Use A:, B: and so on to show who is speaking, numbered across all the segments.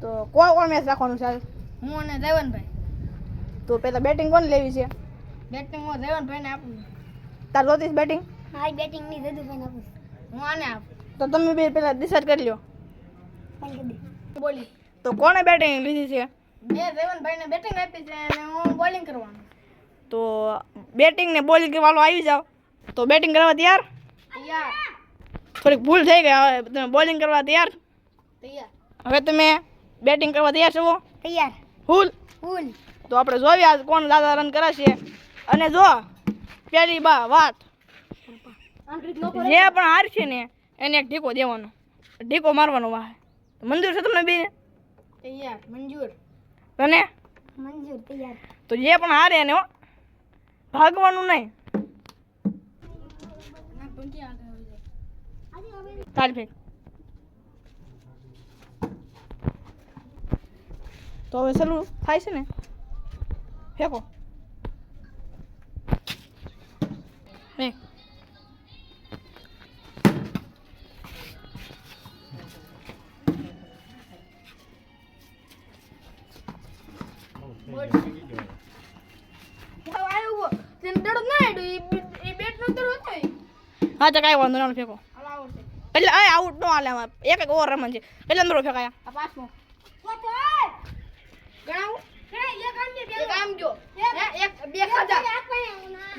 A: તો કોણ મેચ રાખવાનું છે?
B: હું અને દેવનભાઈ.
A: તો પેલા બેટિંગ કોણ લેવી છે?
B: બેટિંગ હું દેવનભાઈને આપું.
A: તાર જોતીશ બેટિંગ?
C: મારી બેટિંગ ની જદુભાઈને આપું.
B: હું આને આપું.
A: તો તમે બે પેલા ડિસાઈડ કરી લ્યો.
B: બોલી.
A: તો કોણે બેટિંગ લીધી છે?
B: મેં દેવનભાઈને બેટિંગ આપી છે અને હું બોલિંગ કરવાનું.
A: તો બેટિંગ ને બોલિંગ વાળો આવી જાવ. તો બેટિંગ કરવા તૈયાર?
B: તૈયાર.
A: થોડીક ભૂલ થઈ ગઈ. હવે તમે બોલિંગ કરવા તૈયાર?
B: તૈયાર.
A: હવે તમે બેટિંગ કરવા તૈયાર છો?
C: તૈયાર.
A: ફૂલ.
C: ફૂલ.
A: તો આપણે જોઈએ આજ કોણ દાદા રન કરાશે. અને જો પહેલી વાત, જે પણ હારશે ને એને એક ઢીકો દેવાનો, ઢીકો મારવાનો વાહ. મંજૂર છે તમને બેને?
B: તૈયાર. મંજૂર.
A: તને?
C: મંજૂર. તૈયાર.
A: તો જે પણ હારે એને હો ભાગવાનું નહીં. તાળી ફેંક. તો હવે ચાલુ થાય છે ને? ફેંકો. ફેંક. હા તો કાંઈ વાંધો નહીં, ફેંકો. એટલે આ આઉટ નો હાલે. આમાં એક ઓવર રમણ છે. એટલે અંદર ફેંકાયા.
B: આ પાંચમો. ગણાવું? એક આમ જો. એક બે ખાધા.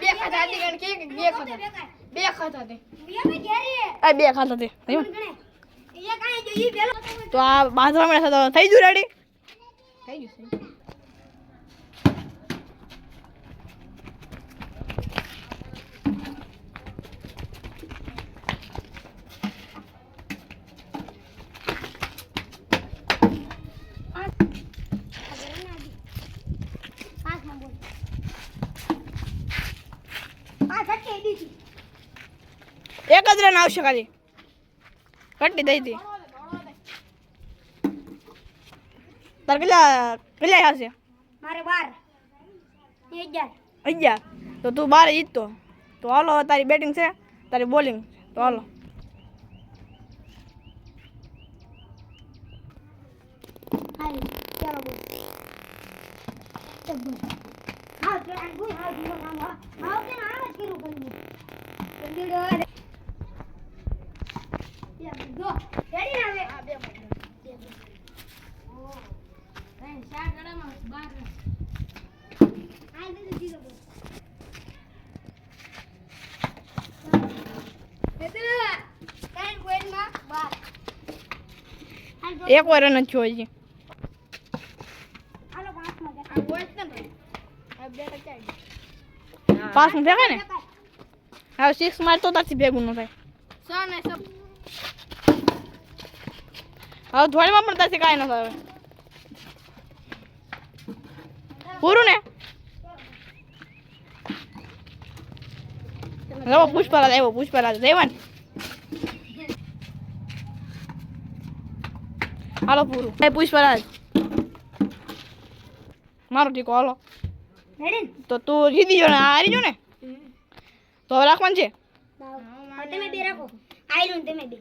B: બે ખાધા હતી કારણ કે બે ખાધા. બે ખાધા તે.
A: આ બે ખાતા તે. તો આ બાંધવા મળે તો થઈ ગયું રેડી?
B: થઈ ગયું.
A: એક જ રન આવશે ખાલી. કટ્ટી દઈ હતી. તાર કેટલા હશે?
C: મારે 12.
A: 11. તો તું 12 જીતતો. તો હાલો હવે તારી બેટિંગ છે, તારી બોલિંગ. તો હાલો.
C: હાલ ચાલો બોલ. હા તો આ ગોઈ હા જીવો કામ હા કે ના આવે કીરું કરી. જલ્દી દો. રેડી ના આવે.
B: આ બે માં. ઓ. ત્રણ ચાર ગડામાં 12 રન.
C: આ દે જીરો બોલ. બેટા કાઈ ગોઈમાં 12.
A: એક વાર રન જ થયો હજી.
C: હાલો 5 માં
B: આ બોલ ને ભાઈ. આ બે ટકા.
A: 5 માં ફેંકાય ને? હવે 6 માર તો તારથી ભેગું ન થાય.
B: 6 ને 6.
A: હવે ધોળીમાં પણ તારથી કાંઈ ન થાય. હવે પૂરું ને? હવે પુષ્પરાજ આવ્યો. પુષ્પરાજ દેવાન. હાલો પૂરું. એ પુષ્પરાજ મારો ઠીકો. હાલો
C: રેડી
A: તો તું જીતી ગયો ને હારી ગયો ને? તો હવે રાખવાનું છે.
C: તમે બે રાખો. આયલું તમે બે.